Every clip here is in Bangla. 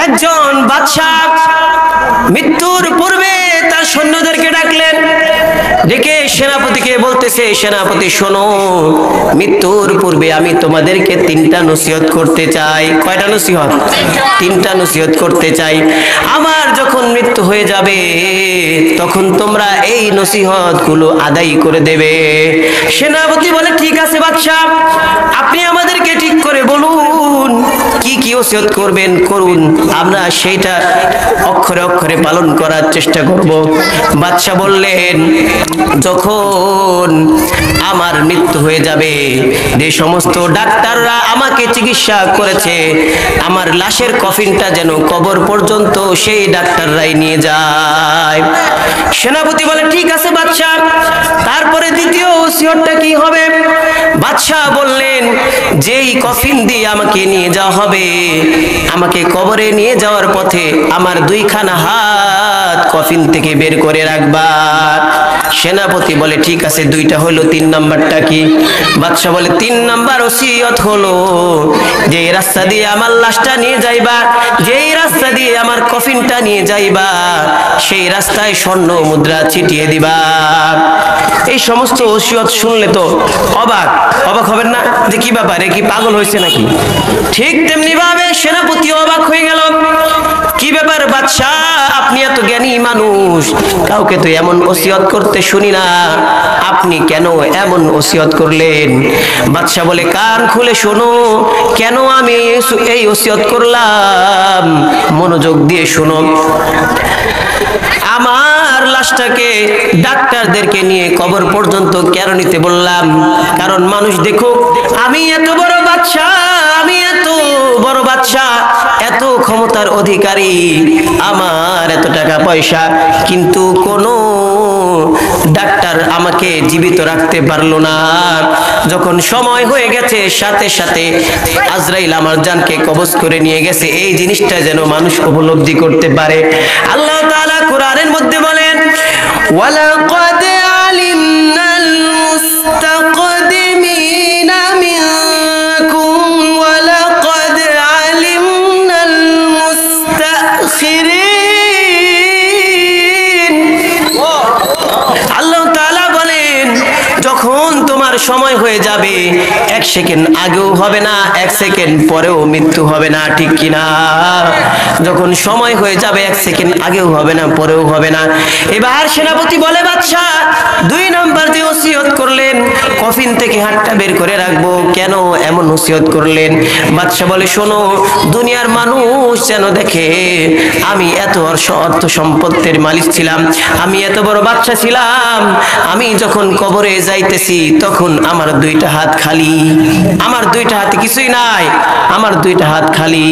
একজন বাদশা মৃত্যুর পূর্বে তার সৈন্যদেরকে ডাকলেন, ডেকে সেনাপতিকে বলতেছে, সেনাপতি শোনো, মৃত্যুর পূর্বে আমি তোমাদেরকে তিনটা নসিহত করতে চাই। কয়টা নসিহত? তিনটা নসিহত করতে চাই। আমার যখন মৃত্যু হয়ে যাবে তখন তোমরা এই নসিহত গুলো আদায় করে দেবে। সেনাপতি বলে, ঠিক আছে বাদশা, আপনি আমাদেরকে ঠিক করে বলুন কি কি ওসিয়ত করবেন, করুন, আমরা সেইটা অক্ষরে অক্ষরে পালন করার চেষ্টা করব। বাদশা বললেন, যখন আমার মৃত্যু হয়ে যাবে, যে সমস্ত ডাক্তাররা আমাকে চিকিৎসা করেছে, আমার লাশের কফিনটা যেন কবর পর্যন্ত সেই ডাক্তাররাই নিয়ে যায়। সেনাপতি বলে, ঠিক আছে বাদশা, তারপরে দ্বিতীয় ওসিয়তটা কি হবে? বাদশা বললেন, যেই কফিন দিয়ে আমাকে নিয়ে যাওয়া হবে, আমাকে কবরে নিয়ে যাওয়ার পথে আমার দুইখানা হাত কফিন থেকে বের করে রাখবা। সেনাপতি বলে, ঠিক আছে, দুইটা হলো, তিন নাম্বারটা কি? বাদশা বলে, তিন নাম্বার ওসিয়ত হলো, যে রাস্তা দিয়ে আমার লাশটা নিয়ে যাইবা, যেই রাস্তা দিয়ে আমার কফিনটা নিয়ে যাইবা, সেই রাস্তায় স্বর্ণ মুদ্রা ছিটিয়ে দিবা। এই সমস্ত ওসিয়ত শুনলে তো অবাক হবেন না, যে কি ব্যাপারে, কি পাগল হয়েছে নাকি? ঠিক তেমনি ভাবে সেনাপতি অবাক হয়ে গেল, কি ব্যাপার বাদশা, আপনি এত জ্ঞানী মানুষ, কাউকে তো এমন ওসিয়ত করতে শুনি না, আপনি কেন এমন ওসিয়ত করলেন? বাদশা বলে, কান খুলে শোনো, কেন আমি এই ওসিয়ত করলাম, মনোযোগ দিয়ে শোনো। আমার লাশটাকে ডাক্তারদেরকে নিয়ে কবর পর্যন্ত কেন নিতে বললাম? কারণ মানুষ দেখুক আমি এত বড় বাদশা, আমি এত বড় বাদশা, এত ক্ষমতার অধিকারী, আমার এত টাকা পয়সা, কিন্তু কোনো ডাক্তার আমাকে জীবিত রাখতে পারলো না। যখন সময় হয়ে গেছে, সাথে সাথে আজরাইল আমার জানকে কবজ করে নিয়ে গেছে, এই জিনিসটা যেন মানুষ উপলব্ধি করতে পারে। আল্লাহ তাআলা কোরআনের মধ্যে বলেন, ওয়ালাকাদ আলিমনাল মুস্তাকদিমিনা মিনকুম ওয়ালাকাদ আলিমনাল মুস্তাখিরিন। আল্লাহ তাআলা বলেন, যখন তোমার সময় হয়ে যাবে, এক সেকেন্ড আগেও হবে না, এক সেকেন্ড পরেও মৃত্যু হবে না, ঠিক কিনা? যখন সময় হয়ে যাবে, এক সেকেন্ড আগেও হবে না, পরেও হবে না। এবার সেনাপতি বলে, বাদশা, দুই নাম্বার যে ওসিয়ত করলেন, কফিন থেকে হাতটা বের করে রাখবো, কেন এমন ওসিয়ত করলেন? বাদশা বলে, শোনো, দুনিয়ার মানুষ যেন দেখে আমি এত অর্থ সম্পত্তির মালিক ছিলাম, আমি এত বড় বাদশা ছিলাম, আমি যখন কবরে যাইতেছি তখন আমার দুইটা হাত খালি, আমার দুইটা হাতে কিছুই নাই, আমার দুইটা হাত খালি।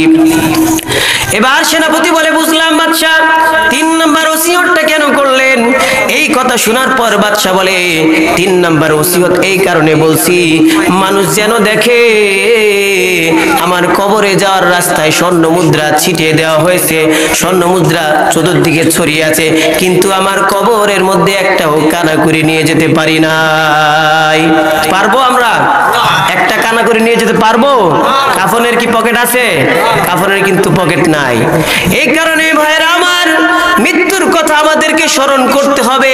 এবার সেনাপতি বলে, বুঝলাম বাদশা, তিন নাম্বার ওসিয়তটা কেন করলেন? এই কথা শোনার পর বাদশা বলে, তিন নাম্বার ওসিয়ত এই কারণে বলছি, মানুষ যেন দেখে আমার কবরে যাওয়ার রাস্তায় স্বর্ণ মুদ্রা ছিটিয়ে দেওয়া হয়েছে, স্বর্ণ মুদ্রা চতুর্দিকে ছড়িয়ে আছে, কিন্তু আমার কবরের মধ্যে একটাও কানা করে নিয়ে যেতে পারি নাই। পারবো আমরা? একটা কানা করে নিয়ে যেতে পারবো? কাফনের কি পকেট আছে? কাফনের কিন্তু পকেট নাই। এই কারণে ভাইরা আমার, মৃত্যুর কথা আমাদেরকে স্মরণ করতে হবে।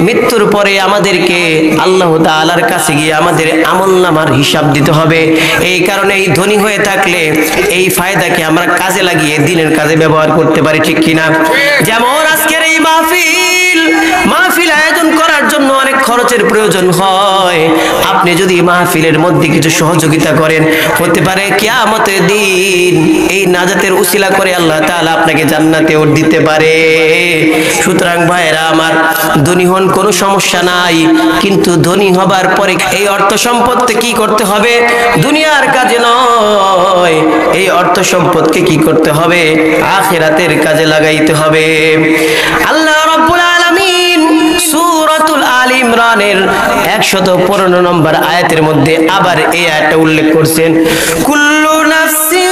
মৃত্যুর পরে আমাদেরকে আল্লাহ তাআলার কাছে গিয়ে আমাদের আমলনামার হিসাব দিতে হবে। এই কারণে এই ধনী হয়ে থাকলে এই ফায়দাকে আমরা কাজে লাগিয়ে দিনের কাজে ব্যবহার করতে পারি, ঠিক কিনা? যেমন আজকের এই মাহফিল আয়োজন করার জন্য অনেক খরচের প্রয়োজন হয়। আপনি যদি মাহফিলের মধ্যে কিছু সহযোগিতা করেন, হতে পারে কিয়ামতের দিন এই নাজাতের উসিলা করে আল্লাহ তাআলা আপনাকে জান্নাতেও দিতে পারে। সুতরাং ভাইরা আমার, ধনী হন, কোনো সমস্যা নাই, কিন্তু ধনী হবার পরে এই অর্থ সম্পদকে কি করতে হবে? দুনিয়ার কাজে নয়, এই অর্থ সম্পদকে কি করতে হবে? আখিরাতের কাজে লাগাইতে হবে। আল্লাহ রাব্বুল আলামিন সূরাতুল আলে ইমরানের 115 নম্বর আয়াতের মধ্যে আবার এই আয়াতটা উল্লেখ করছেন, কুল্লু নাফসিন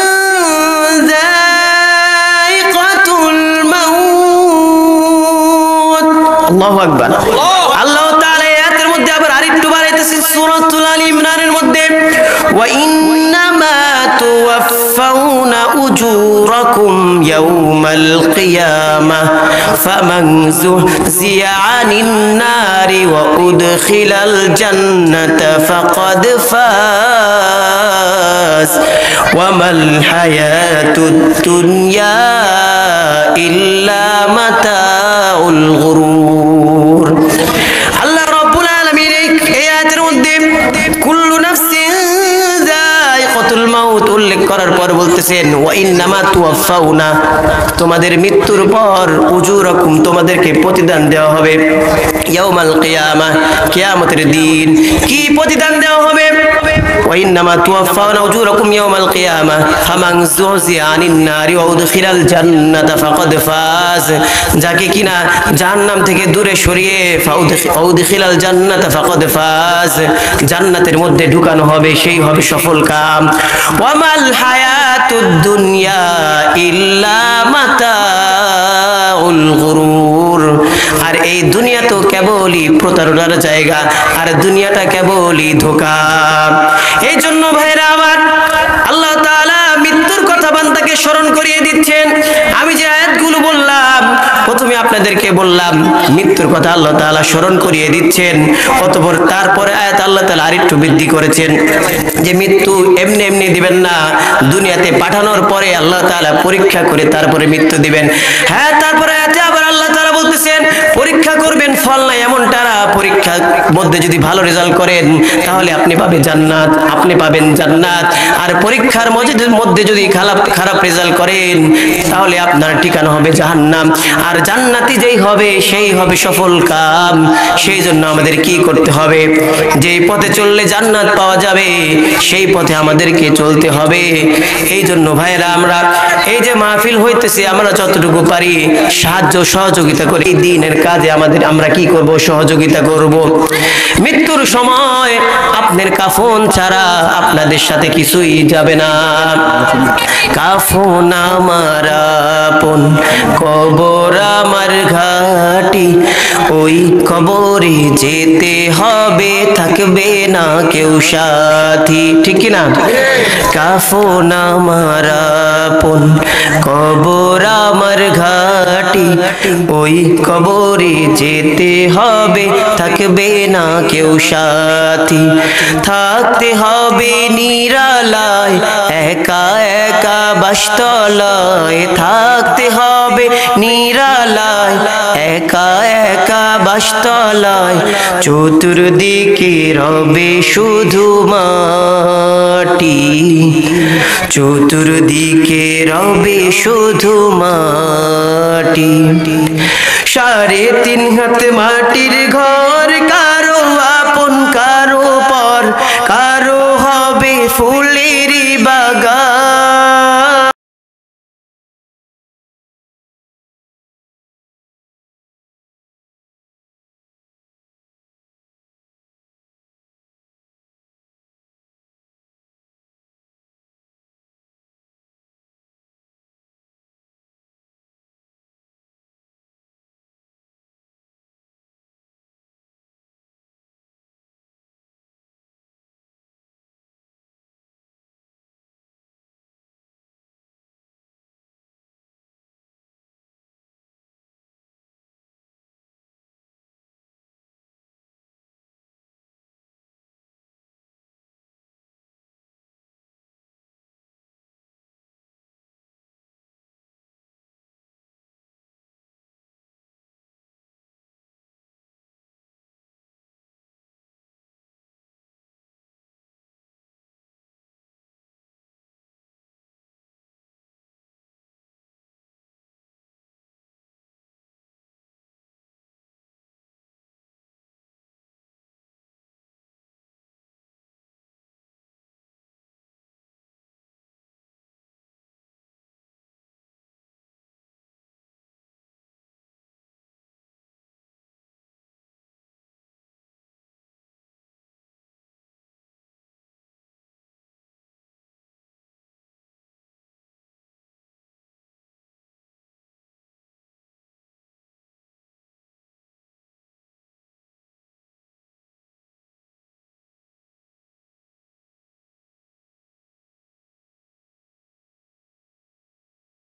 যায়িকাতুল মাউত। আল্লাহু আকবার। আল্লাহ তাআলা এই আয়াতের মধ্যে আবার আরেকটু বাড়াইতেছেন সূরাতুল আলে ইমরানের মধ্যে, ওয়া ইন্নামা তুওয়াফাউনা উজুরাকুম ইয়াউমাল কিয়ামাহ ফামান যুহজিয়া আনিন নারি ওয়া উদখিলাল জান্নাতা ফাকাদ ফাজ ওয়া মাল হায়াতুদ দুনিয়া ইল্লা মাতাউল গুরুর। আল্লাহ রাব্বুল আলামিন এই আয়াতের মধ্যে কুল্লু নাফসিন যায়িকাতুল মাউত উল্লেখ করার পর বলতেছেন ওয়া ইন্নামা তুওয়াফাউনা, তোমাদের মৃত্যুর পর উজুরাকুম, তোমাদেরকে প্রতিদান দেওয়া হবে, ইয়াউমাল কিয়ামাহ, কিয়ামতের দিন। কি প্রতিদান দেওয়া হবে? ওয়া ইন্নামা তুওয়াফাউনা উজুরাকুম ইয়াউমাল কিয়ামাহ ফামান যুহজিয়া আনিন নারি ওয়া উদখিলাল জান্নাতা ফাকাদ ফাজ, যাকে কিনা জাহান্নাম থেকে দূরে সরিয়ে উদখিলাল জান্নাতা ফাকাদ ফাজ, জান্নাতের মধ্যে ঢুকানো হবে, সেই হবে সফল কাম। ওয়া মাল হায়াতুদ দুনিয়া ইল্লা মাতাউল গুরুর, আর এই দুনিয়া তো কেবলই প্রতারণার জায়গা, আর দুনিয়াটা কেবলই ধোঁকা। এই জন্য ভাইরা আমার, আল্লাহ তাআলা মৃত্যুর কথা বান্দাকে স্মরণ করিয়ে দিচ্ছেন। আমি যে আয়াতগুলো বললাম, প্রথমে আপনাদেরকে বললাম মৃত্যুর কথা আল্লাহ তাআলা স্মরণ করিয়ে দিচ্ছেন, অতঃপর তারপরে আয়াত আল্লাহ তাআলা আরেকটু বৃদ্ধি করেছেন যে মৃত্যু এমনি এমনি দিবেন না, দুনিয়াতে পাঠানোর পরে আল্লাহ তাআলা পরীক্ষা করে তারপরে মৃত্যু দিবেন। হ্যাঁ, তারপরে আয়াতে আবার আল্লাহ তাআলা বলতেছেন পরীক্ষা করবেন, ফল নাই এমনটা না, পরীক্ষার মধ্যে যদি ভালো রেজাল্ট করেন তাহলে আপনি পাবেন জান্নাত, আপনি পাবেন জান্নাত। আর পরীক্ষার মধ্যে যদি খারাপ রেজাল্ট করেন তাহলে আপনার ঠিকানা হবে জাহান্নাম, আর জান্নাতি যেই হবে সেই হবে সফল কাম। সেই জন্য আমাদের কি করতে হবে? যেই পথে চললে জান্নাত পাওয়া যাবে সেই পথে আমাদেরকে চলতে হবে। এই জন্য ভাইরা, আমরা এই যে মাহফিল হইতেছে, আমরা যতটুকু পারি সাহায্য সহযোগিতা করি, এই দ্বীনের কাজে আমরা কি করব? সহযোগিতা করব। মৃত্যুর সময় আপনার কাফন ছাড়া আপনাদের সাথে কিছুই যাবে না। কাফন আমার আপন, কবর আমার ঘাটি, ওই কবরে যেতে হবে, থাকবে না কেউ সাথী, ঠিক কি না? কাফন আমার আপন, কবর আমার ঘাটি, ওই কবরে যেতে হবে, থাকবে না কেউ সাথী। থাকতে হবে নিরালায়, একা একা বাসতলায়, থাকতে হবে নিরালায়, একা একা বাসতলায়, চতুর্দিকে রবে শুধু মাটি, চতুর্দিকে রবে শুধু মাটি। 3.5 হাত মাটির ঘর, কারো আপন কারো পর, কারো হবে ফুলেরই বাগান।